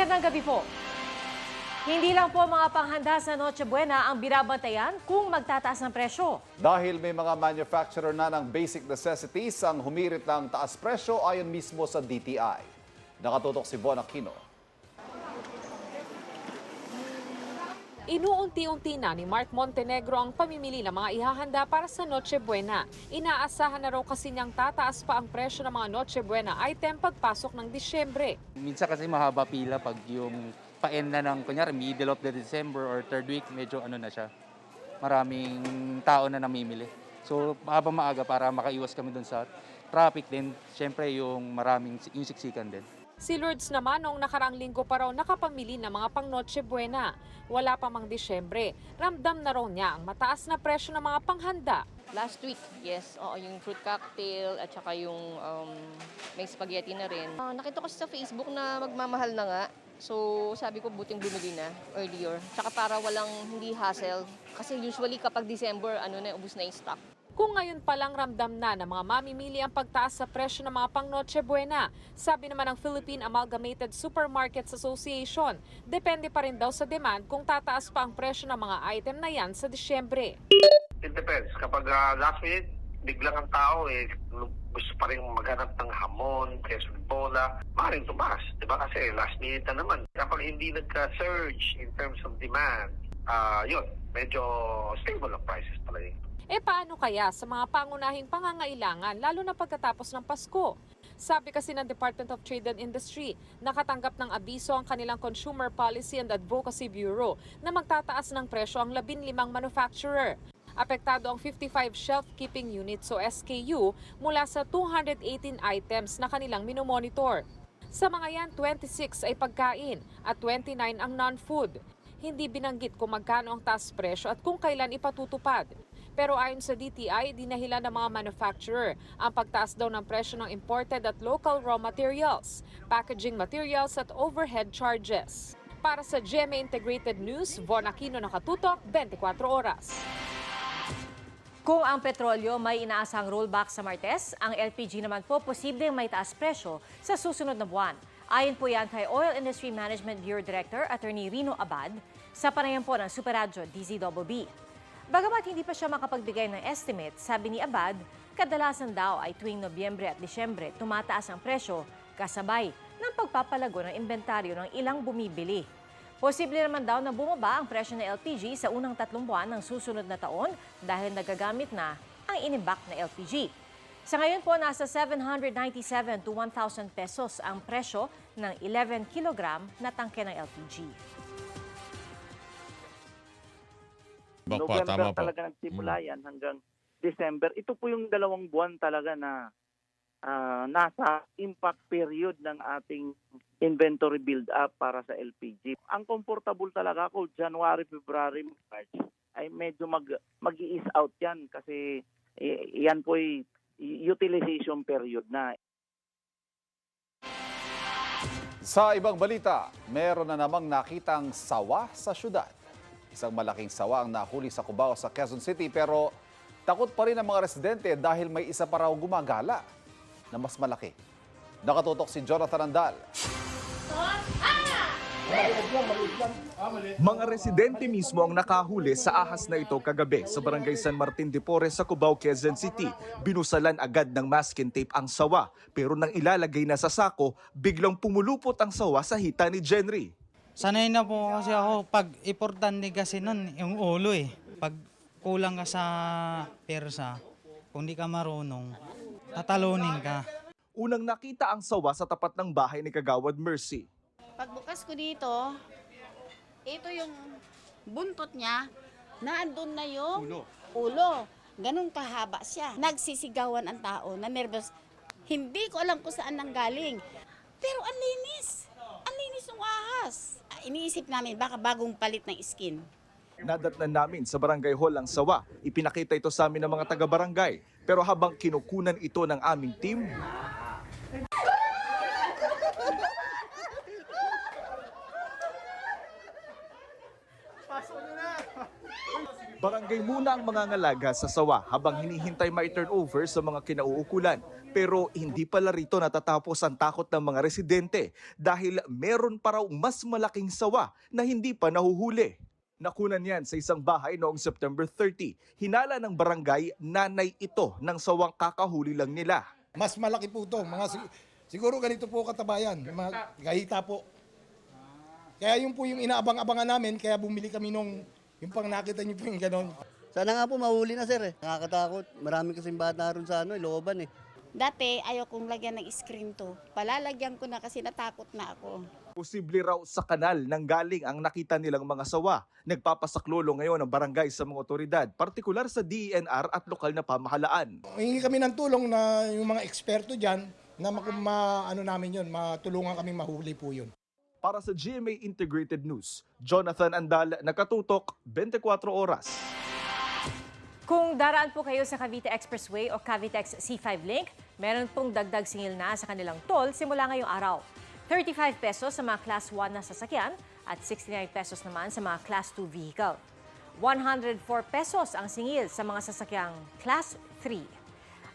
Magandang gabi po. Hindi lang po mga panghanda sa Noche Buena ang binabantayan kung magtataas ng presyo. Dahil may mga manufacturer na ng basic necessities ang humirit ng taas presyo ayon mismo sa DTI. Nakatutok si Von Aquino. Inuunti-unti na ni Mark Montenegro ang pamimili ng mga ihahanda para sa Noche Buena. Inaasahan na raw kasi niyang tataas pa ang presyo ng mga Noche Buena item pagpasok ng Disyembre. Minsan kasi mahaba pila pag yung pa-end na ng, kunyari, middle of the December or third week, medyo ano na siya. Maraming tao na namimili. So, habang maaga para makaiwas kami dun sa traffic din, syempre yung maraming yung siksikan din. Si Lourdes naman noong nakaraang linggo pa raw nakapamili ng mga pang Noche Buena. Wala pa mang Disyembre. Ramdam na raw niya ang mataas na presyo ng mga panghanda. Last week, yes. Oo, yung fruit cocktail at saka yung may spaghetti na rin. Nakita ko sa Facebook na magmamahal na nga. So, sabi ko buting bumili na earlier. Tsaka para walang hindi hassle. Kasi usually kapag December, ubos na yung stock. Kung ngayon pa lang ramdam na ng mga mamimili ang pagtaas sa presyo ng mga pang Noche Buena, sabi naman ng Philippine Amalgamated Supermarkets Association, depende pa rin daw sa demand kung tataas pa ang presyo ng mga item na yan sa Disyembre. It depends. Kapag last minute, biglang ang tao gusto pa rin maghanap ng hamon, queso bola, maaaring tumaas. Diba? Kasi last minute na naman. Kapag hindi nagka-surge in terms of demand, yun, medyo stable ang prices pala yun. Paano kaya sa mga pangunahing pangangailangan, lalo na pagkatapos ng Pasko? Sabi kasi ng Department of Trade and Industry, nakatanggap ng abiso ang kanilang Consumer Policy and Advocacy Bureau na magtataas ng presyo ang 15 manufacturer. Apektado ang 55 shelf-keeping units o SKU mula sa 218 items na kanilang minomonitor. Sa mga yan, 26 ay pagkain at 29 ang non-food. Hindi binanggit kung magkano ang taas presyo at kung kailan ipatutupad. Pero ayon sa DTI, dinahilan ng mga manufacturer ang pagtaas daw ng presyo ng imported at local raw materials, packaging materials at overhead charges. Para sa GMA Integrated News, Von Aquino, nakatutok, 24 oras. Kung ang petrolyo may inaasang rollback sa Martes, ang LPG naman po posibleng may taas presyo sa susunod na buwan. Ayon po yan kay Oil Industry Management Bureau Director Attorney Rino Abad sa panayam po ng Superradyo DZBB. Bagamat hindi pa siya makapagbigay ng estimate, sabi ni Abad, kadalasan daw ay tuwing Nobyembre at Disyembre tumataas ang presyo kasabay ng pagpapalago ng inventaryo ng ilang bumibili. Posible naman daw na bumaba ang presyo ng LPG sa unang 3 buwan ng susunod na taon dahil nagagamit na ang inimbak na LPG. Sa ngayon po, nasa 797 to 1,000 pesos ang presyo ng 11 kilogram na tangke ng LPG. November Tama po. talaga nagsimula yan hanggang December. Ito po yung 2 buwan talaga na nasa impact period ng ating inventory build-up para sa LPG. Ang comfortable talaga ako, January, February, March, ay medyo mag-i-ease out yan kasi yan po ay utilization period na. Sa ibang balita, meron na namang nakitang sawa sa syudad. Isang malaking sawa ang nahuli sa Cubao sa Quezon City pero takot pa rin ang mga residente dahil may isa pa raw gumagala na mas malaki. Nakatutok si Jonathan Andal. Mga residente mismo ang nakahuli sa ahas na ito kagabi sa Barangay San Martin de Porres sa Cubao, Quezon City. Binusalan agad ng masking tape ang sawa pero nang ilalagay na sa sako, biglang pumulupot ang sawa sa hita ni Jenry. Sanay na po kasi ako pag importante kasi nun yung ulo eh. Pag kulang ka sa persa, kung di ka marunong, tatalunin ka. Unang nakita ang sawa sa tapat ng bahay ni Kagawad Mercy. Pagbukas ko dito, ito yung buntot niya, naandun na yung ulo. Ganun kahaba siya. Nagsisigawan ang tao na nervous. Hindi ko alam kung saan nanggaling. Pero ang linis. Ang linis ng ahas. Iniisip namin baka bagong palit ng skin. Nadatnan namin sa barangay hall ang sawa. Ipinakita ito sa amin ng mga taga-barangay. Pero habang kinukunan ito ng aming team, Barangay muna ang mangangalaga sa sawa habang hinihintay ma-turnover sa mga kinauukulan. Pero hindi pala rito natatapos ang takot ng mga residente dahil meron pa raw mas malaking sawa na hindi pa nahuhuli. Nakunan yan sa isang bahay noong September 30. Hinala ng barangay, nanay ito ng sawang kakahuli lang nila. Mas malaki po ito. Siguro ganito po katabayan. Mga gahita po. Kaya yun po yung inaabang-abangan namin. Kaya bumili kami nung yung pang nakita niyo po yung gano'n. Sana nga po mahuli na sir eh. Nakakatakot. Marami kasing bata ron sa looban eh. Dati ayaw kong lagyan ng screen to. Palalagyan ko na kasi natakot na ako. Posible raw sa kanal nang galing ang nakita nilang mga sawa. Nagpapasaklolo ngayon ang barangay sa mga otoridad, partikular sa DENR at lokal na pamahalaan. Hingi kami ng tulong na yung mga eksperto dyan na matulungan kami mahuli po yun. Para sa GMA Integrated News, Jonathan Andal, nakatutok, 24 oras. Kung daraan po kayo sa Cavite Expressway o Cavitex C5 Link, meron pong dagdag singil na sa kanilang toll simula ngayong araw. 35 pesos sa mga Class 1 na sasakyan at 69 pesos naman sa mga Class 2 vehicle. 104 pesos ang singil sa mga sasakyang Class 3.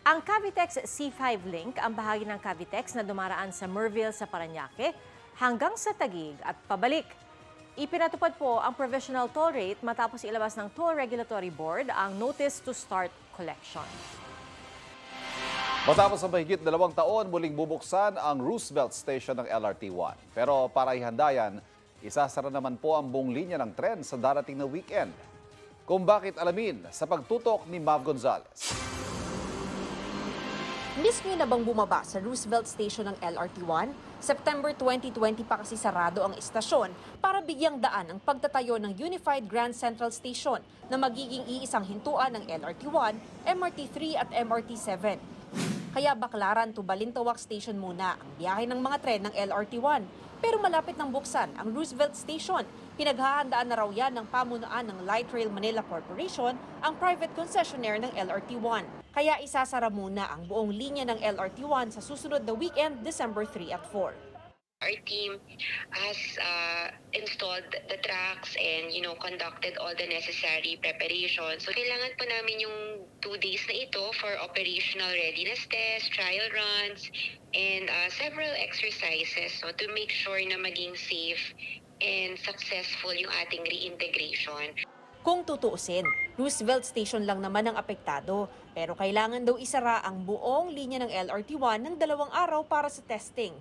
Ang Cavitex C5 Link ang bahagi ng Cavitex na dumaraan sa Merville sa Parañaque hanggang sa Taguig at pabalik. Ipinatupad po ang provisional toll rate matapos ilabas ng Toll Regulatory Board ang Notice to Start Collection. Matapos ang mahigit 2 taon, muling bubuksan ang Roosevelt Station ng LRT-1. Pero para ihanda yan, isasara naman po ang buong linya ng tren sa darating na weekend. Kung bakit alamin sa pagtutok ni Mav Gonzalez. Mismo na bang bumaba sa Roosevelt Station ng LRT-1? September 2020 pa kasi sarado ang istasyon para bigyang daan ang pagtatayo ng Unified Grand Central Station na magiging iisang hintuan ng LRT-1, MRT-3 at MRT-7. Kaya Baclaran to Balintawak Station muna ang biyahe ng mga tren ng LRT-1. Pero malapit nang buksan ang Roosevelt Station. Pinaghahandaan na raw yan ng pamunuan ng Light Rail Manila Corporation, ang private concessionaire ng LRT-1. Kaya isasara muna ang buong linya ng LRT-1 sa susunod na weekend, December 3 at 4. Our team has installed the tracks and conducted all the necessary preparations. So kailangan po namin yung 2 days na ito for operational readiness tests, trial runs, and several exercises to make sure na maging safe and successful yung ating reintegration. Kung tutuusin, Roosevelt Station lang naman ang apektado, pero kailangan daw isara ang buong linya ng LRT-1 ng 2 araw para sa testing.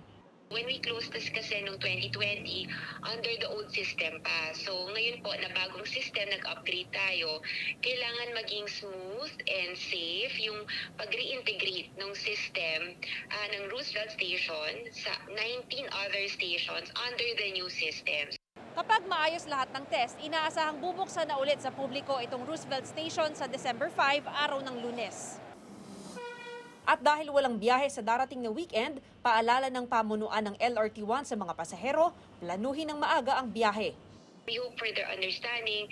When we closed this kasi noong 2020, under the old system pa. So ngayon po, na bagong system, nag-upgrade tayo, kailangan maging smooth and safe yung pag-reintegrate ng system ng Roosevelt Station sa 19 other stations under the new systems. Kapag maayos lahat ng test, inaasahang bubuksan na ulit sa publiko itong Roosevelt Station sa December 5, araw ng Lunes. At dahil walang biyahe sa darating na weekend, paalala ng pamunuan ng LRT-1 sa mga pasahero, planuhin ng maaga ang biyahe. We hope for their understanding.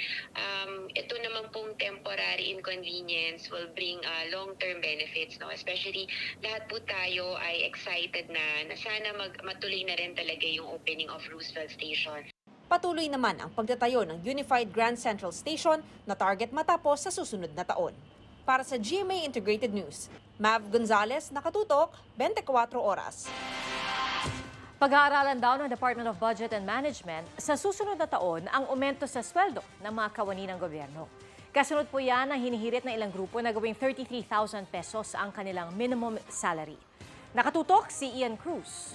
Ito naman pong temporary inconvenience will bring long-term benefits. No? Especially lahat po tayo ay excited na sana matuloy na rin talaga yung opening of Roosevelt Station. Patuloy naman ang pagtatayo ng Unified Grand Central Station na target matapos sa susunod na taon. Para sa GMA Integrated News, Mav Gonzalez, nakatutok, 24 oras. Pag-aaralan daw ng Department of Budget and Management sa susunod na taon ang aumento sa sweldo ng mga kawani ng gobyerno. Kasunod po yan ang hinihirit ng ilang grupo na gawing 33,000 pesos ang kanilang minimum salary. Nakatutok si Ian Cruz.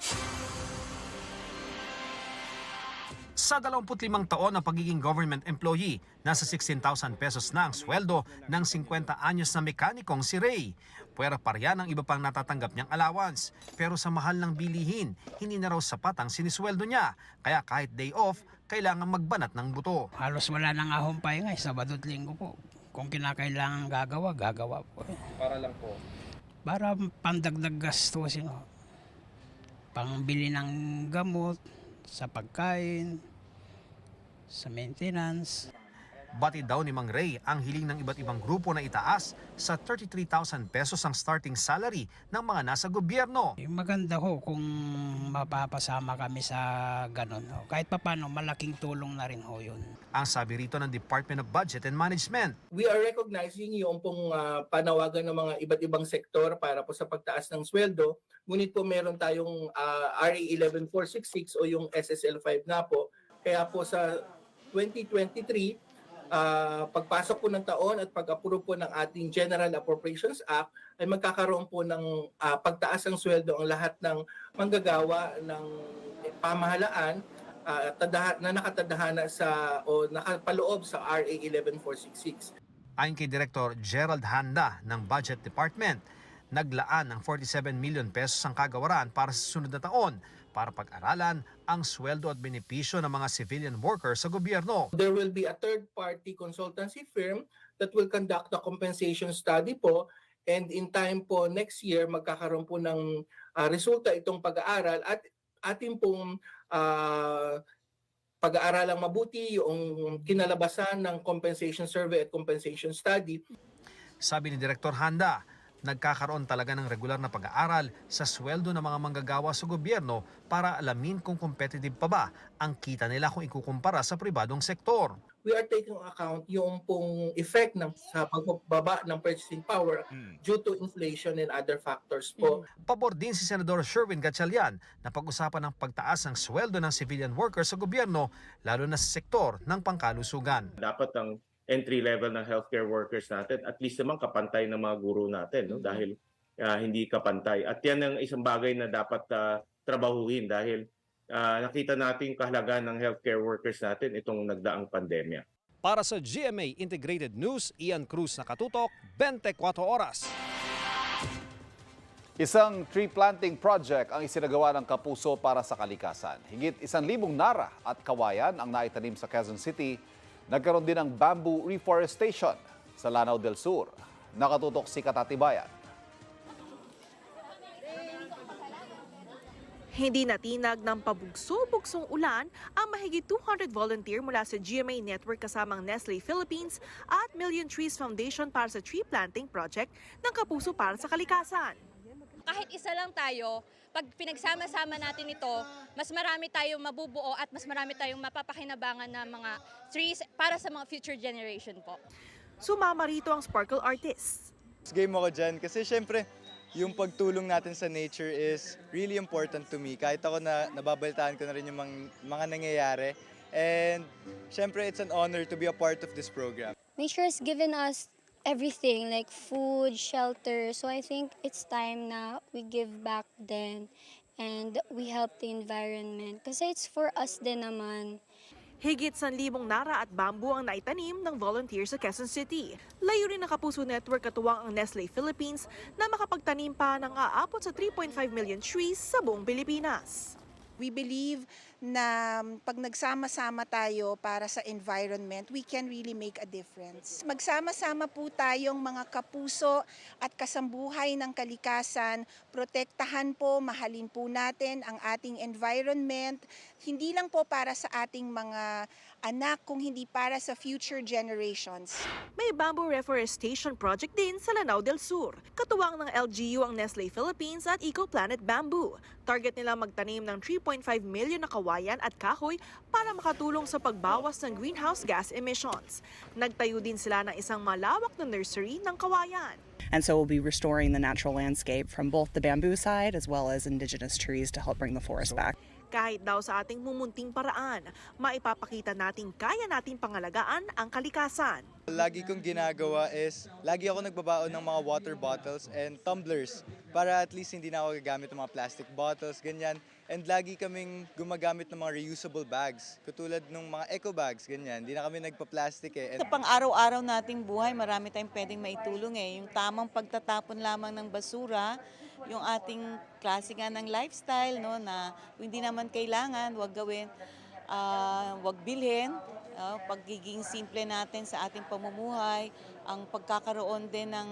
Sa 25 taon na pagiging government employee, nasa 16,000 pesos na ang sweldo ng 50 anyos na mekanikong si Ray. Puwera pa riyan ang iba pang natatanggap niyang allowance. Pero sa mahal ng bilihin, hindi na raw sapat ang sinisweldo niya. Kaya kahit day off, kailangan magbanat ng buto. Halos wala nang ahong pahinga, Sabado at Linggo po. Kung kinakailangan gagawa po. Para lang po? Para pandagdag gastusin. Pangbili ng gamot, sa pagkain, sa maintenance. Batid daw ni Mang Ray ang hiling ng iba't ibang grupo na itaas sa 33,000 pesos ang starting salary ng mga nasa gobyerno. Maganda ho kung mapapasama kami sa ganon. Kahit papano, malaking tulong na rin ho yun. Ang sabi rito ng Department of Budget and Management. We are recognizing yung pong panawagan ng mga iba't ibang sektor para po sa pagtaas ng sweldo. Ngunit po meron tayong RA 11466 o yung SSL 5 na po. Kaya po sa 2023, pagpasok po ng taon at pag-approve po ng ating General Appropriations Act ay magkakaroon po ng pagtaas ng sweldo ang lahat ng manggagawa ng pamahalaan na nakatadhana sa o nakapaloob sa RA 11466. Ayon kay Director Gerald Handa ng Budget Department, naglaan ng 47 million pesos ang kagawaran para sa susunod na taon para pag-aralan ang sweldo at benepisyo ng mga civilian workers sa gobyerno. There will be a third-party consultancy firm that will conduct the compensation study po, and in time po next year magkakaroon po ng resulta itong pag-aaral at ating pong pag-aaralang mabuti yung kinalabasan ng compensation survey at compensation study. Sabi ni Director Handa, nagkakaroon talaga ng regular na pag-aaral sa sweldo ng mga manggagawa sa gobyerno para alamin kung competitive pa ba ang kita nila kung ikukumpara sa pribadong sektor. We are taking account yung pong effect sa pagbaba ng purchasing power due to inflation and other factors po. Pabor din si Senador Sherwin Gatchalian na pag-usapan ng pagtaas ng sweldo ng civilian workers sa gobyerno, lalo na sa sektor ng pangkalusugan. Dapat ang entry level ng healthcare workers natin at least naman kapantay ng mga guro natin, no? Dahil hindi kapantay. At yan ang isang bagay na dapat trabahuhin dahil nakita natin yung kahalagahan ng healthcare workers natin itong nagdaang pandemya. Para sa GMA Integrated News, Ian Cruz nakatutok, 24 oras. Isang tree planting project ang isinagawa ng Kapuso para sa kalikasan. Higit 1,000 nara at kawayan ang naitanim sa Quezon City. Nagkaroon din ng bamboo reforestation sa Lanao del Sur. Nakatutok si Katatibayan. Hindi natinag ng pabugso-bugsong ulan ang mahigit 200 volunteer mula sa GMA Network kasamang Nestle Philippines at Million Trees Foundation para sa tree planting project ng Kapuso para sa kalikasan. Kahit isa lang tayo, pag pinagsama-sama natin ito, mas marami tayong mabubuo at mas marami tayong mapapakinabangan na mga trees para sa mga future generation po. Sumama rito ang Sparkle Artists. Game ako dyan kasi syempre yung pagtulong natin sa nature is really important to me. Kahit ako na nababalitaan ko na rin yung mga nangyayari. And syempre it's an honor to be a part of this program. Nature has given us everything like food, shelter. So I think it's time na we give back then and we help the environment. Kasi it's for us din naman. Higit 1,000 nara at bamboo ang naitanim ng volunteers sa Quezon City. Layunin ng Kapuso Network katuwang ang Nestle Philippines na makapagtanim pa ng aabot sa 3.5 million trees sa buong Pilipinas. We believe na pag nagsama-sama tayo para sa environment, we can really make a difference. Magsama-sama po tayong mga kapuso at kasambuhay ng kalikasan, protektahan po, mahalin po natin ang ating environment, hindi lang po para sa ating mga anak, kung hindi para sa future generations. May bamboo reforestation project din sa Lanao del Sur. Katuwang ng LGU ang Nestle Philippines at EcoPlanet Bamboo. Target nila magtanim ng 3.5 million na kawayan at kahoy para makatulong sa pagbawas ng greenhouse gas emissions. Nagtayo din sila ng isang malawak na nursery ng kawayan. And so we'll be restoring the natural landscape from both the bamboo side as well as indigenous trees to help bring the forest back. Kahit daw sa ating mumunting paraan, maipapakita nating kaya nating pangalagaan ang kalikasan. Lagi kong ginagawa is, lagi ako nagbabaon ng mga water bottles and tumblers para at least hindi na ako gagamit ng mga plastic bottles, ganyan. And lagi kaming gumagamit ng mga reusable bags, katulad ng mga eco bags, ganyan. Hindi na kami nagpa-plastic eh. Sa pang-araw-araw nating buhay, marami tayong pwedeng maitulong eh. Yung tamang pagtatapon lamang ng basura, yung ating klase nga ng lifestyle, no, na hindi naman kailangan, wag gawin, wag bilhin, pagiging simple natin sa ating pamumuhay, ang pagkakaroon din ng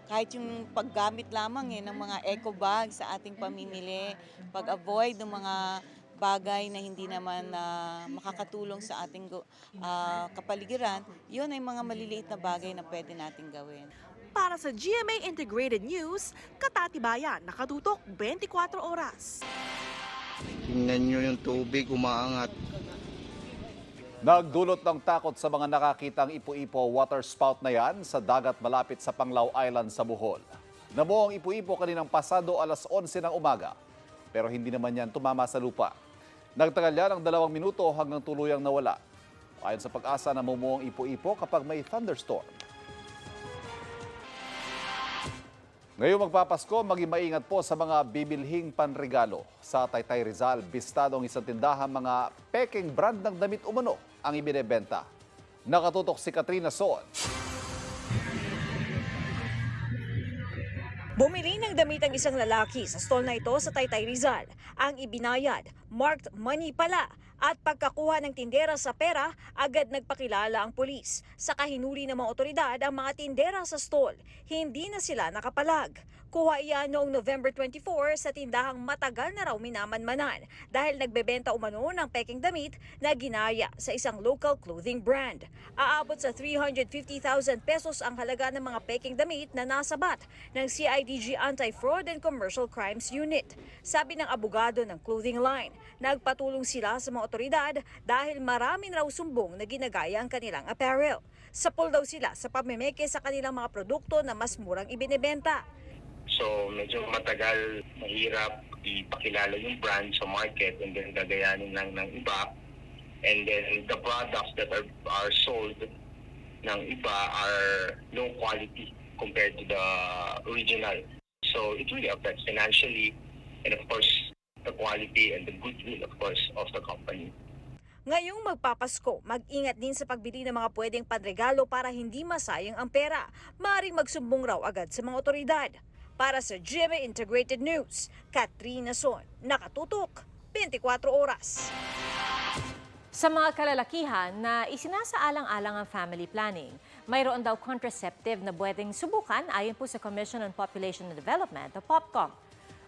kahit yung paggamit lamang ng mga eco bags sa ating pamimili, pag-avoid ng mga bagay na hindi naman makakatulong sa ating kapaligiran, yun ay mga maliliit na bagay na pwede nating gawin. Para sa GMA Integrated News, Katatibayan, nakatutok 24 oras. Tingnan nyo yung tubig, umaangat. Nagdulot ng takot sa mga nakakitang ipo-ipo water spout na yan sa dagat malapit sa Panglao Island sa Bohol. Nabuo ang ipo-ipo kaninang pasado alas 11 ng umaga, pero hindi naman yan tumama sa lupa. Nagtagal yan ng 2 minuto hanggang tuluyang nawala. Ayon sa Pag-asa, namumuo ang ipo-ipo kapag may thunderstorm. Ngayong magpapasko, maging maingat po sa mga bibilhing panregalo. Sa Taytay Rizal, bistado ang isang tindahan mga peking brand ng damit umano ang ibinebenta. Nakatutok si Katrina Son. Bumili ng damit ang isang lalaki sa stall na ito sa Taytay Rizal. Ang ibinayad, marked money pala. At pagkakuha ng tindera sa pera, agad nagpakilala ang pulis. Sa kahinuli ng mga otoridad ang mga tindera sa stall. Hindi na sila nakapalag. Kuha iyan noong November 24 sa tindahang matagal na raw minamanmanan dahil nagbebenta umano ng peking damit na ginaya sa isang local clothing brand. Aabot sa 350,000 pesos ang halaga ng mga peking damit na nasabat ng CIDG Anti-Fraud and Commercial Crimes Unit. Sabi ng abogado ng clothing line, nagpatulong sila sa mga otoridad dahil marami raw sumbong na ginagaya ang kanilang apparel. Sapol daw sila sa pamimeke sa kanilang mga produkto na mas murang ibinebenta. So medyo matagal, mahirap ipakilala yung brand sa market and then gagayanin lang ng iba. And then the products that are sold ng iba are low quality compared to the original. So it really affects financially and of course the quality and the goodwill of course of the company. Ngayong magpapasko, mag-ingat din sa pagbili ng mga pwedeng panregalo para hindi masayang ang pera. Maaaring magsumbong raw agad sa mga otoridad. Para sa GMA Integrated News, Katrina Son, nakatutok 24 oras. Sa mga kalalakihan na isinasaalang-alang ang family planning, mayroon daw contraceptive na pwedeng subukan ayon po sa Commission on Population and Development o POPCOM.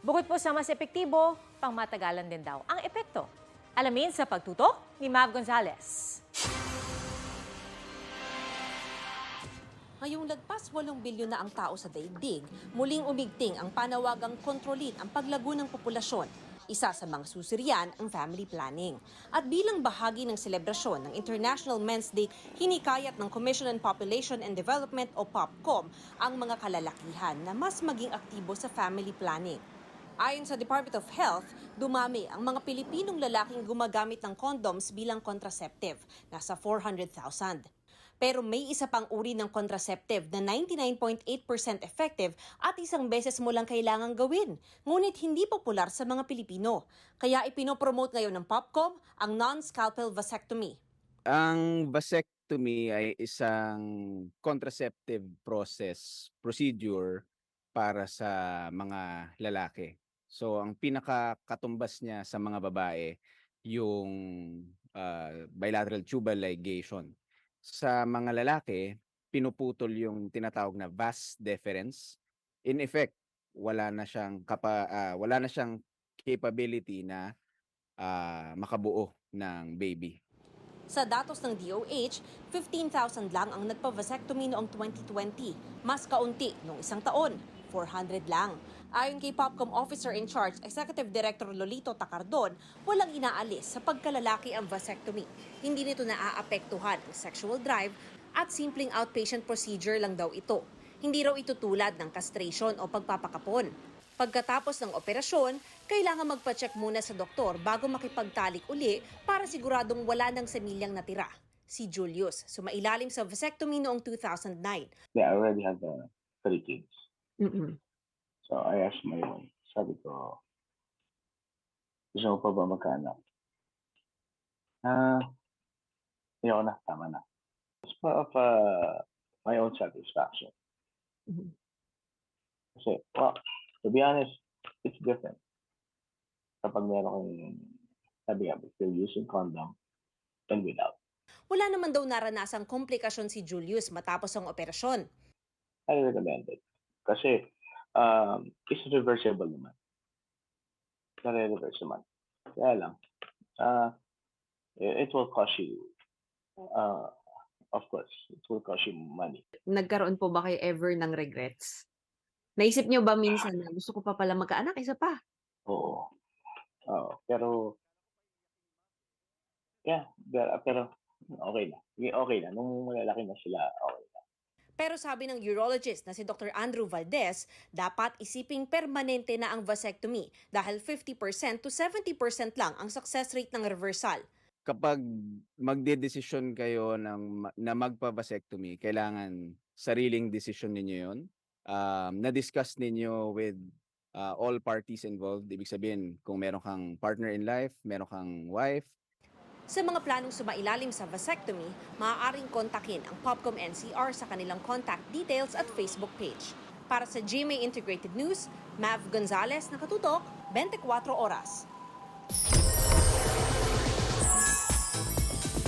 Bukod po sa mas epektibo, pangmatagalan din daw ang epekto. Alamin sa pagtutok ni Mav Gonzalez. Ngayong lagpas 8 bilyon na ang tao sa daigdig, muling umigting ang panawagang kontrolin ang paglago ng populasyon. Isa sa mga susirian ang family planning. At bilang bahagi ng selebrasyon ng International Men's Day, hinikayat ng Commission on Population and Development o POPCOM ang mga kalalakihan na mas maging aktibo sa family planning. Ayon sa Department of Health, dumami ang mga Pilipinong lalaking gumagamit ng condoms bilang contraceptive, nasa 400,000. Pero may isa pang uri ng contraceptive na 99.8% effective at isang beses mo lang kailangang gawin. Ngunit hindi popular sa mga Pilipino. Kaya ipinopromote ngayon ng POPCOM ang non-scalpel vasectomy. Ang vasectomy ay isang contraceptive procedure para sa mga lalaki. So ang pinakakatumbas niya sa mga babae yung bilateral tubal ligation. Sa mga lalaki, pinuputol yung tinatawag na vas deferens. In effect, wala na siyang capability na makabuo ng baby. Sa datos ng DOH, 15,000 lang ang nagpa-vasectomy noong 2020. Mas kaunti noong isang taon, 400 lang. Ayon kay POPCOM Officer in Charge, Executive Director Lolito Tacardon, walang inaalis sa pagkalalaki ang vasectomy. Hindi nito naaapektuhan ang sexual drive at simpleng outpatient procedure lang daw ito. Hindi raw ito tulad ng castration o pagpapakapon. Pagkatapos ng operasyon, kailangan magpa-check muna sa doktor bago makipagtalik uli para siguradong wala ng semilyang natira. Si Julius, sumailalim sa vasectomy noong 2009. Yeah, I already had 3 kids. So I asked my wife, sabi ko, gusto mo pa ba magkaanak? Ayoko na, tama na. It's part of my own satisfaction. Kasi, well, to be honest, it's different. Kapag meron kang, sabi nga, still using condom and without. Wala naman daw naranasang komplikasyon si Julius matapos ang operasyon. I recommend it. Kasi, it's reversible naman. Nare-reverse naman. Kaya lang, It will cost you, of course, it will cost you money. Nagkaroon po ba kayo ever ng regrets? Naisip niyo ba minsan na gusto ko pa pala magkaanak, isa pa? Oo. Pero, pero okay na. Okay na. Nung malalaki na sila, okay na. Pero sabi ng urologist na si Dr. Andrew Valdez, dapat isiping permanente na ang vasectomy dahil 50% to 70% lang ang success rate ng reversal. Kapag magdedesisyon kayo na magpa-vasectomy, kailangan sariling desisyon ninyo yun. Na-discuss ninyo with all parties involved. Ibig sabihin, kung meron kang partner in life, meron kang wife. Sa mga planong sumailalim sa vasectomy, maaaring kontakin ang Popcom NCR sa kanilang contact details at Facebook page. Para sa GMA Integrated News, Mav Gonzalez, nakatutok, 24 oras.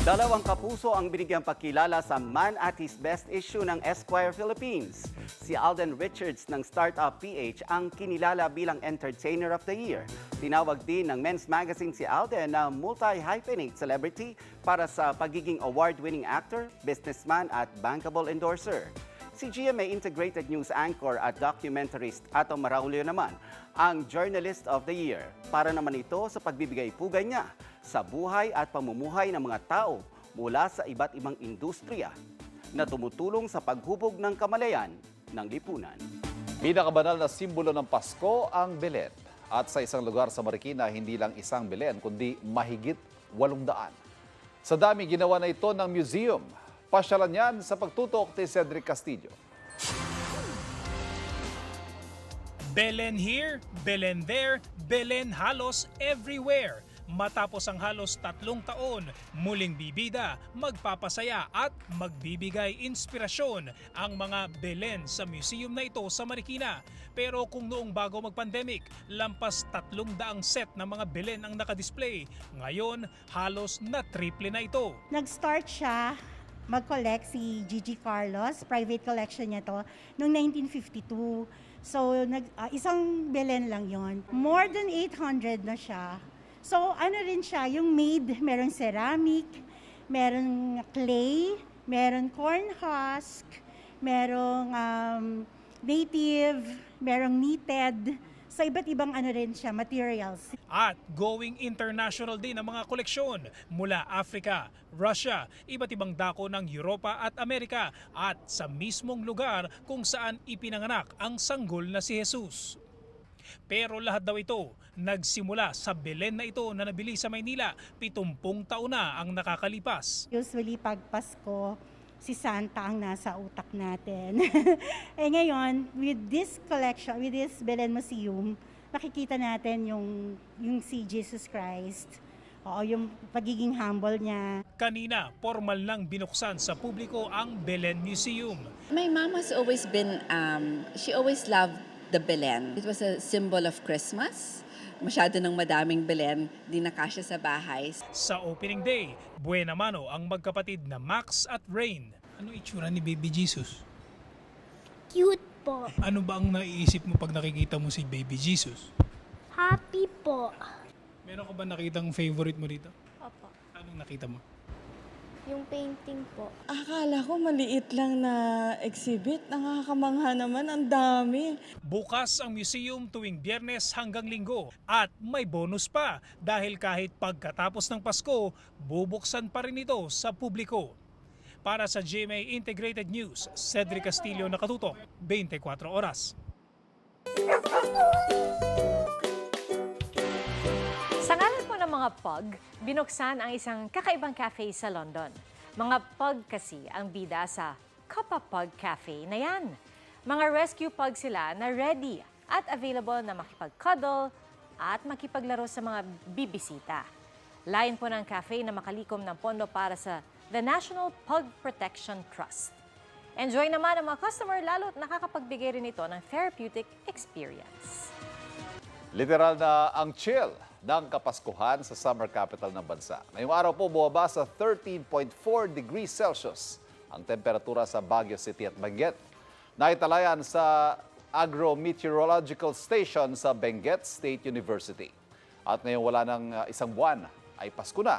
Dalawang kapuso ang binigyang pakilala sa Man at His Best issue ng Esquire Philippines. Si Alden Richards ng Startup PH ang kinilala bilang Entertainer of the Year. Tinawag din ng Men's Magazine si Alden na multi-hyphenate celebrity para sa pagiging award-winning actor, businessman at bankable endorser. Si GMA Integrated News anchor at documentarist Ato Maraulio naman ang Journalist of the Year. Para naman ito sa pagbibigay pugay niya sa buhay at pamumuhay ng mga tao mula sa iba't ibang industriya na tumutulong sa paghubog ng kamalayan ng lipunan. Pinakabanal na simbolo ng Pasko ang Belen. At sa isang lugar sa Marikina, hindi lang isang Belen, kundi mahigit 800. Sa dami ginawa na ito ng museum. Pasyalan yan sa pagtutok ni Cedric Castillo. Belen here, Belen there, Belen halos everywhere. Matapos ang halos 3 taon, muling bibida, magpapasaya at magbibigay inspirasyon ang mga Belen sa museum na ito sa Marikina. Pero kung noong bago mag-pandemic, lampas 300 set ng mga Belen ang nakadisplay, ngayon halos na triple na ito. Nag-start siya mag-collect si Gigi Carlos, private collection niya to, noong 1952. So isang Belen lang yon. More than 800 na siya. So ano rin siya, yung made, merong ceramic, merong clay, merong corn husk, merong native, merong knitted. So iba't ibang ano rin siya, materials. At going international din ang mga koleksyon mula Africa, Russia, iba't ibang dako ng Europa at Amerika at sa mismong lugar kung saan ipinanganak ang sanggol na si Jesus. Pero lahat daw ito nagsimula sa Belen na ito na nabili sa Maynila, 70 taon na ang nakakalipas. Usually pag Pasko, si Santa ang nasa utak natin. Ngayon, with this collection, with this Belen Museum, makikita natin yung si Jesus Christ. Yung pagiging humble niya. Kanina, formal nang binuksan sa publiko ang Belen Museum. My mom has always been, she always loved the Belen. It was a symbol of Christmas. Masyado ng madaming Belen, di nakasya sa bahay. Sa opening day, buena mano ang magkapatid na Max at Rain. Ano itsura ni Baby Jesus? Cute po. Ano ba ang naiisip mo pag nakikita mo si Baby Jesus? Happy po. Meron ka ba nakitang favorite mo dito? Opo. Anong nakita mo? Yung painting po. Akala ko maliit lang na exhibit. Nakakamangha naman, ang dami. Bukas ang museum tuwing Biyernes hanggang Linggo at may bonus pa dahil kahit pagkatapos ng Pasko, bubuksan pa rin ito sa publiko. Para sa GMA Integrated News, Cedric Castillo, nakatutok, 24 oras. Sa ngalan po ng mga pug, binuksan ang isang kakaibang cafe sa London. Mga pug kasi ang bida sa Kappa Pug Cafe na yan. Mga rescue pug sila na ready at available na makipag-cuddle at makipaglaro sa mga bibisita. Layon po ng cafe na makalikom ng pondo para sa the National Pug Protection Trust. Enjoy naman ang mga customer lalo't nakakapagbigay rin ito ng therapeutic experience. Literal na ang chill ng Kapaskuhan sa summer capital ng bansa. Ngayong araw po bumaba sa 13.4 degrees Celsius ang temperatura sa Baguio City at Benguet. Naitalayan sa Agro-Meteorological Station sa Benguet State University. At ngayong wala ng isang buwan ay Pasko na.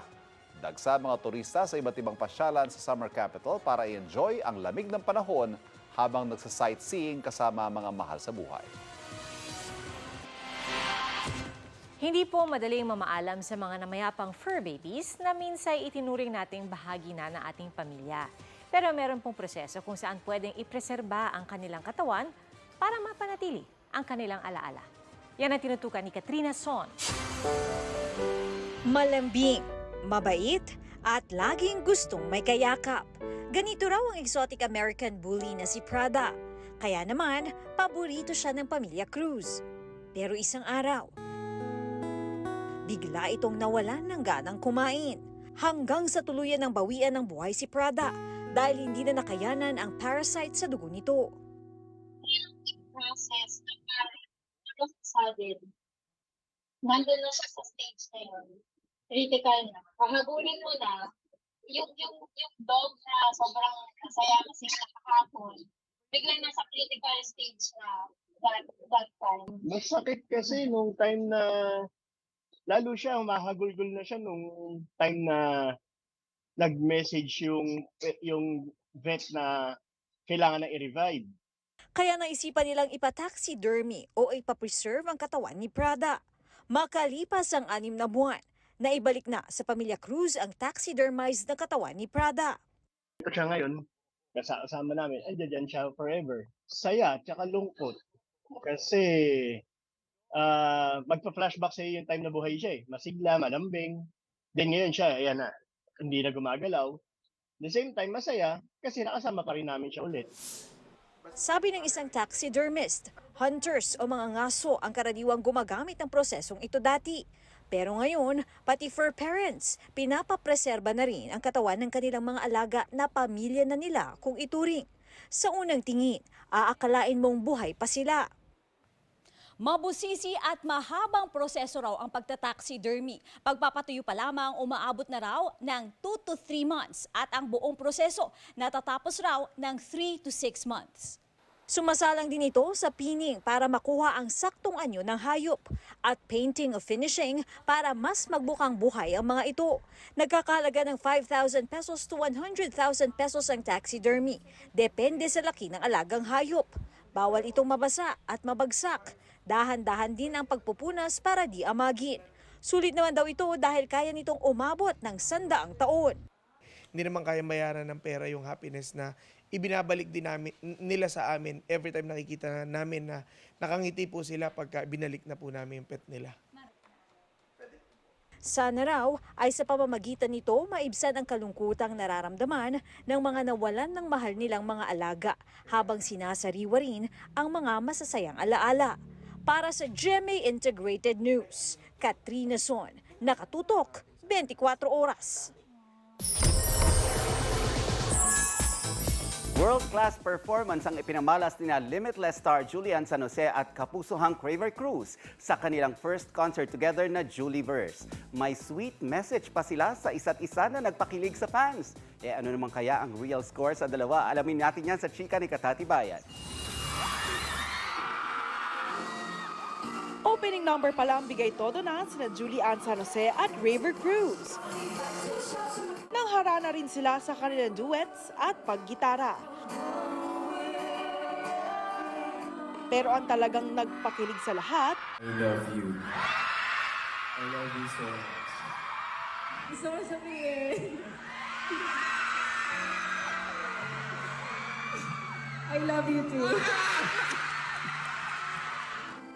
Dagsa mga turista sa iba't ibang pasyalan sa summer capital para i-enjoy ang lamig ng panahon habang nagsa-sightseeing kasama mga mahal sa buhay. Hindi po madaling mamaalam sa mga namayapang fur babies na minsay itinuring nating bahagi na ng ating pamilya. Pero meron pong proseso kung saan pwedeng ipreserba ang kanilang katawan para mapanatili ang kanilang alaala. Yan ang tinutukan ni Katrina Son. Malambing, mabait, at laging gustong may kayakap. Ganito raw ang exotic American bully na si Prada. Kaya naman, paborito siya ng pamilya Cruz. Pero isang araw, bigla itong nawalan ng ganang kumain. Hanggang sa tuluyan ng bawian ng buhay si Prada dahil hindi na nakayanan ang parasite sa dugo nito. Process na parang sudden. Nandun na siya sa stage na yun. Critical na. Pahabulin mo na, yung dog na sobrang masaya kasi nakakapon, biglang nasa critical stage na that time. Masakit kasi nung time na, lalo siya, mahagulgul na siya nung time na nag-message yung vet na kailangan na i-revive. Kaya naisipan nilang ipa-taxidermy o ipa-preserve ang katawan ni Prada. Makalipas ang 6 na buwan, naibalik na sa pamilya Cruz ang taxidermized na katawan ni Prada. Ito siya ngayon, kasama namin, andyan siya forever. Saya, tsaka lungkot. Kasi magpa-flashback sa yung time na buhay siya eh. Masigla, malambing. Then ngayon siya, ayan na, hindi na gumagalaw. The same time, masaya kasi nakasama pa rin namin siya ulit. Sabi ng isang taxidermist, hunters o mga ngaso ang karaniwang gumagamit ng prosesong ito dati. Pero ngayon, pati fur parents, pinapapreserba na rin ang katawan ng kanilang mga alaga na pamilya na nila kung ituring. Sa unang tingin, aakalain mong buhay pa sila. Mabusisi at mahabang proseso raw ang pagtataxidermy. Pagpapatuyo pa lamang umaabot na raw ng 2 to 3 months at ang buong proseso natatapos raw ng 3 to 6 months. Sumasalang din ito sa pining para makuha ang saktong anyo ng hayop at painting o finishing para mas magbukang buhay ang mga ito. Nagkakalaga ng 5,000 pesos to 100,000 pesos ang taxidermy. Depende sa laki ng alagang hayop. Bawal itong mabasa at mabagsak. Dahan-dahan din ang pagpupunas para di amagin. Sulit naman daw ito dahil kaya nitong umabot ng 100 taon. Hindi naman kaya bayaran ng pera yung happiness na ibinabalik din nila sa amin every time nakikita namin na nakangiti po sila pagka binalik na po namin yung pet nila. Sana raw ay sa pamamagitan nito maibsan ang kalungkutang nararamdaman ng mga nawalan ng mahal nilang mga alaga habang sinasariwa rin ang mga masasayang alaala. Para sa GMA Integrated News, Katrina Son, nakatutok 24 oras. World-class performance ang ipinamalas ni Limitless star Julian San Jose at kapusohang Craver Cruz sa kanilang first concert together na Julieverse. May sweet message pa sila sa isa't isa na nagpakilig sa fans. Ano naman kaya ang real score sa dalawa? Alamin natin yan sa chika ni Katati Bayan. Opening number pala ang bigay todo na sina Julian San Jose at Craver Cruz. Nangharana rin sila sa kanilang duets at paggitara. Pero ang talagang nagpakilig sa lahat, I love you. I love you so much. Gusto mo sabihin? I love you too.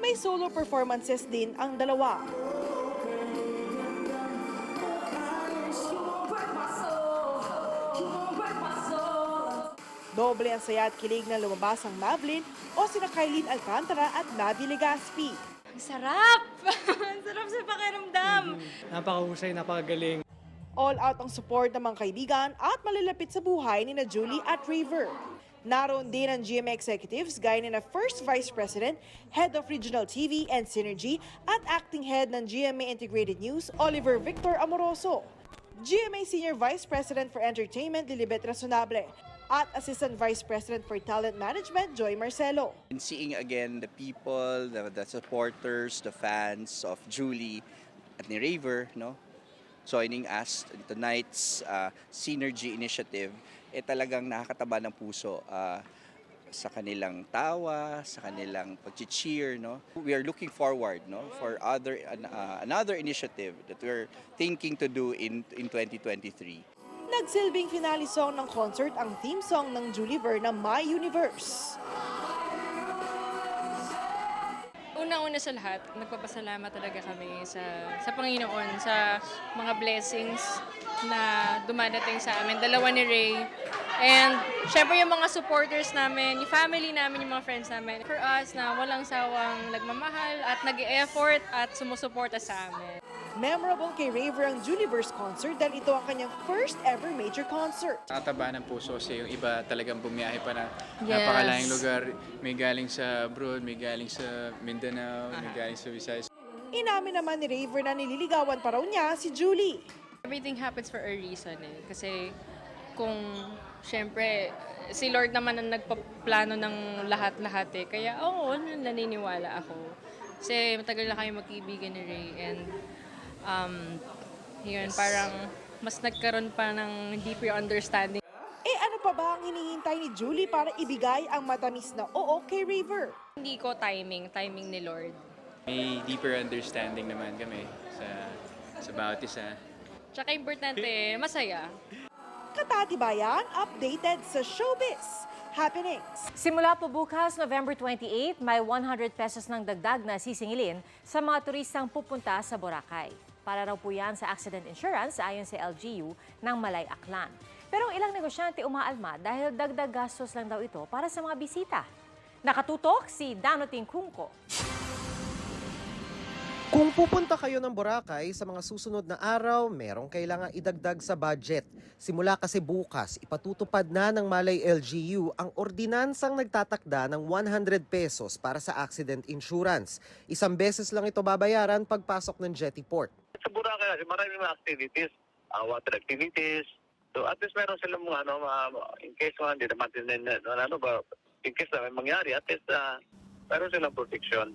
may solo performances din ang dalawa. Doble ang saya at kilig na lumabas ang Mavlin o sina Kylene Alcantara at Mavi Legaspi. Ang sarap! Ang sarap sa pakiramdam! Napakahusay, napakagaling. All out ang support ng mga kaibigan at malalapit sa buhay ni na Julie at Craver. Naroon din ang GMA executives gaya ni na First Vice President, Head of Regional TV and Synergy at Acting Head ng GMA Integrated News, Oliver Victor Amoroso. GMA Senior Vice President for Entertainment, Lilibet Razonable. At Assistant Vice President for Talent Management, Joy Marcelo. And seeing again the people, the supporters, the fans of Julie at ni Raver, no? joining us in tonight's Synergy Initiative, talagang nakakataba ng puso sa kanilang tawa, sa kanilang pag-cheer, no? We are looking forward, no, for another initiative that we're thinking to do in 2023. Nagsilbing finale song ng concert ang theme song ng Julie Ver na My Universe. Unang-una sa lahat, nagpapasalamat talaga kami sa Panginoon sa mga blessings na dumadating sa amin. Dalawa ni Ray. And syempre yung mga supporters namin, yung family namin, yung mga friends namin. For us na walang sawang nagmamahal at nag-e-effort at sumusuporta sa amin. Memorable kay Raver ang Juliverse concert dahil ito ang kanyang first ever major concert. Nakataba ng puso kasi yung iba talagang bumiyahe pa na Yes. napakalayang lugar. May galing sa abroad, may galing sa Mindanao, may galing sa Visayas. Inamin naman ni Raver na nililigawan pa raw niya si Julie. Everything happens for a reason eh. Kasi kung syempre si Lord naman ang nagpaplano ng lahat-lahat eh. Kaya oo, naniniwala ako. Kasi matagal na kayo magkaibigan ni Ray and yun, parang mas nagkaroon pa ng deeper understanding. Eh ano pa ba ang hinihintay ni Julie para ibigay ang matamis na oo kay Raver? Hindi ko timing ni Lord. May deeper understanding naman kami sa bawat isa. Tsaka importante, masaya. Katatibayan, updated sa showbiz happenings. Simula po bukas, November 28, may 100 pesos ng dagdag na sisingilin sa mga turistang pupunta sa Boracay. Para raw po yan sa accident insurance ayon sa LGU ng Malay Aklan. Pero ang ilang negosyante umaalma dahil dagdag gastos lang daw ito para sa mga bisita. Nakatutok si Danoting Kungko. Kung pupunta kayo ng Boracay sa mga susunod na araw, merong kailangang idagdag sa budget. Simula kasi bukas, ipatutupad na ng Malay LGU ang ordinansang nagtatakda ng 100 pesos para sa accident insurance. Isang beses lang ito babayaran pagpasok ng jetty port. Sa Boracay, maraming mga activities, water activities. So at least meron silang mga in case hindi naman in case na may mangyari, at least meron silang protection.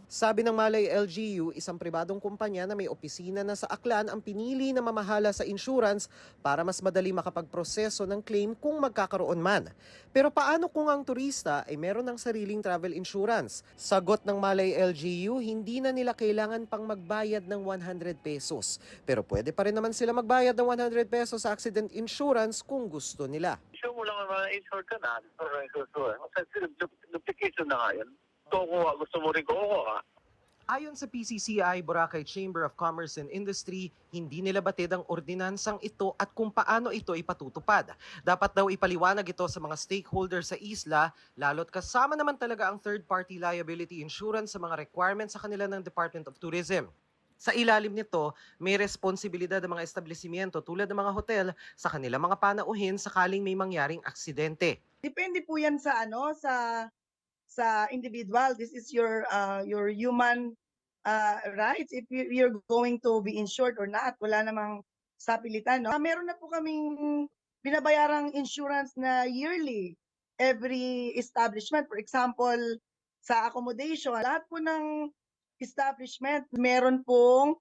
Sabi ng Malay LGU, isang pribadong kumpanya na may opisina na sa Aklan ang pinili na mamahala sa insurance para mas madali makapagproseso ng claim kung magkakaroon man. Pero paano kung ang turista ay meron ng sariling travel insurance? Sagot ng Malay LGU, hindi na nila kailangan pang magbayad ng 100 pesos. Pero pwede pa rin naman sila magbayad ng 100 pesos sa accident insurance kung gusto nila. Show mo lang na insured ka na, duplication na nga yun. Gusto mo rin kukuha. Ayon sa PCCI, Boracay Chamber of Commerce and Industry, hindi nila batid ang ordinansang ito at kung paano ito ipatutupad. Dapat daw ipaliwanag ito sa mga stakeholders sa isla, lalo't kasama naman talaga ang third-party liability insurance sa mga requirements sa kanila ng Department of Tourism. Sa ilalim nito, may responsibilidad ng mga establishmento tulad ng mga hotel sa kanilang mga panauhin sakaling may mangyaring aksidente. Depende po yan sa individual. This is your human rights if you're going to be insured or not. Wala namang sapilitan, no? Meron na po kaming binabayarang insurance na yearly every establishment. For example, sa accommodation, lahat po ng establishment meron pong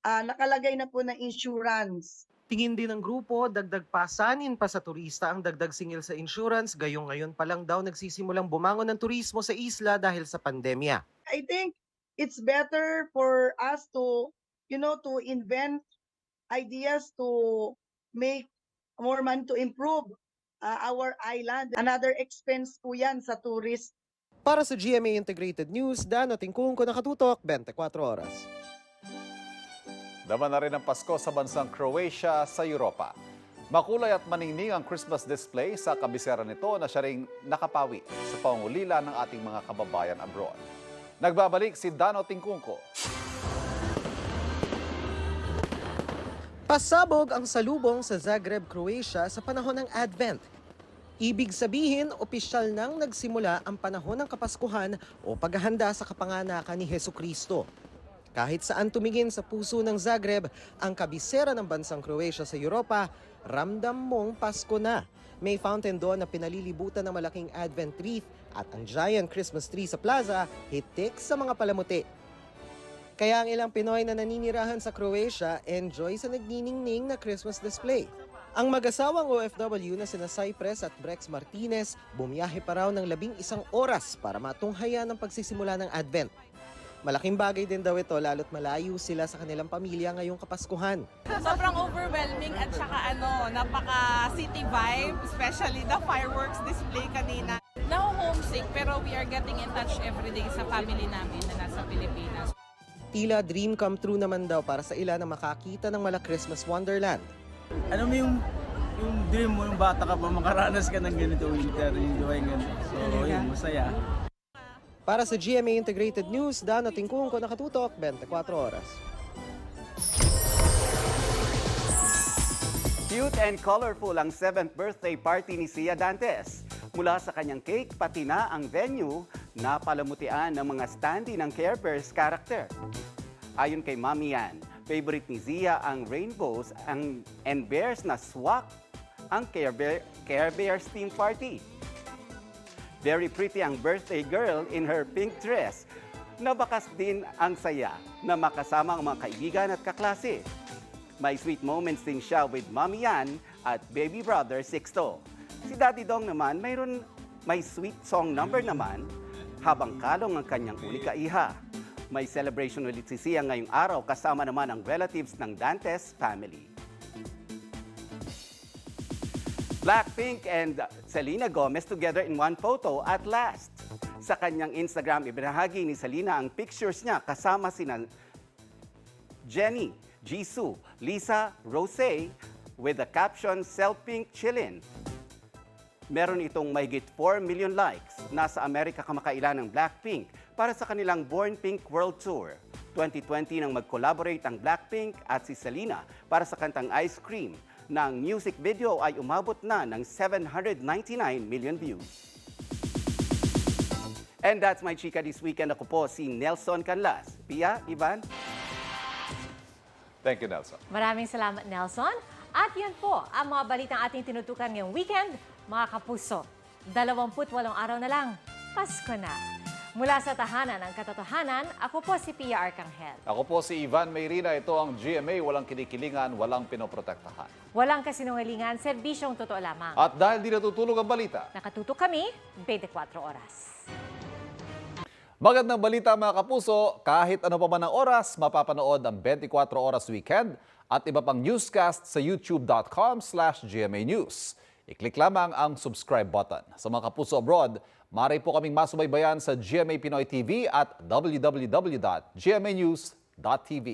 nakalagay na po na insurance. Tingin din ng grupo, dagdag pasanin pa sa turista ang dagdag singil sa insurance, gayong ngayon pa lang daw nagsisimulang bumangon ng turismo sa isla dahil sa pandemya. I think it's better for us to invent ideas to make more money to improve our island. Another expense po yan sa tourist. Para sa GMA Integrated News, Danoting Kungko, nakatutok 24 oras. Daman na rin ang Pasko sa bansang Croatia sa Europa. Makulay at maningning ang Christmas display sa kabisera nito na siya ring nakapawi sa pangungulila ng ating mga kababayan abroad. Nagbabalik si Danoting Kungko. Pasabog ang salubong sa Zagreb, Croatia sa panahon ng Advent. Ibig sabihin, opisyal nang nagsimula ang panahon ng Kapaskuhan o paghahanda sa kapanganakan ni Hesukristo. Kahit saan tumingin sa puso ng Zagreb, ang kabisera ng bansang Croatia sa Europa, ramdam mong Pasko na. May fountain doon na pinalilibutan ng malaking Advent wreath at ang giant Christmas tree sa plaza, hitik sa mga palamuti. Kaya ang ilang Pinoy na naninirahan sa Croatia enjoy sa nagniningning na Christmas display. Ang mag-asawang OFW na sina Cypress at Brex Martinez bumiyahe pa raw ng 11 oras para matunghayan ang pagsisimula ng Advent. Malaking bagay din daw ito lalo't malayo sila sa kanilang pamilya ngayong Kapaskuhan. Sobrang overwhelming at saka napaka-city vibe, especially the fireworks display kanina. Now homesick pero we are getting in touch every day sa family namin na nasa Pilipinas. Tila dream come true naman daw para sa ilan na makakita ng mala Christmas Wonderland. Ano mo yung dream mo yung bata ka pa makaranas ka ng ganito winter, yung doing ganito. So yun, masaya. Para sa GMA Integrated News, Dano Tingkungko, nakatutok 24 oras. Cute and colorful ang 7th birthday party ni Sia Dantes. Mula sa kanyang cake, pati na ang venue na palamutian ng mga standee ng Care Bears character. Ayon kay Mami Yan, favorite ni Zia ang rainbows and bears na swak ang Care Bears team party. Very pretty ang birthday girl in her pink dress. Nabakas din ang saya na makasama ang mga kaibigan at kaklase. May sweet moments din siya with Mami Yan at baby brother Sixto. Si Daddy Dong naman may sweet song number naman habang kalong ang kanyang unika iha. May celebration ulit si Sia ngayong araw kasama naman ang relatives ng Dantes family. Blackpink and Selena Gomez together in one photo at last. Sa kanyang Instagram, ibinahagi ni Selena ang pictures niya kasama sina Jennie, Jisoo, Lisa, Rosé with the caption, "Self-Pink Chillin'." Meron itong mahigit 4 million likes. Nasa Amerika kamakailan ng Blackpink para sa kanilang Born Pink World Tour. 2020 nang mag-collaborate ang Blackpink at si Selena para sa kantang Ice Cream. Na ang music video ay umabot na ng 799 million views. And that's my chika this weekend. Ako po si Nelson Canlas. Pia, Ivan? Thank you, Nelson. Maraming salamat, Nelson. At yan po ang mga balitang ating tinutukan ngayong weekend, mga kapuso. 28 araw na lang, Pasko na. Mula sa tahanan ng katotohanan, ako po si Pia Arcangel. Ako po si Ivan Mayrina. Ito ang GMA, walang kinikilingan, walang pinoprotektahan. Walang kasinungalingan, serbisyong totoo lamang. At dahil di natutulog ang balita, Nakatutok kami, 24 oras. magandang balita mga kapuso, kahit ano pa man ang oras, mapapanood ang 24 oras weekend at iba pang newscast sa youtube.com/GMA News. I-click lamang ang subscribe button. Sa mga kapuso abroad, maaari po kaming masubaybayan sa GMA Pinoy TV at www.gmanews.tv.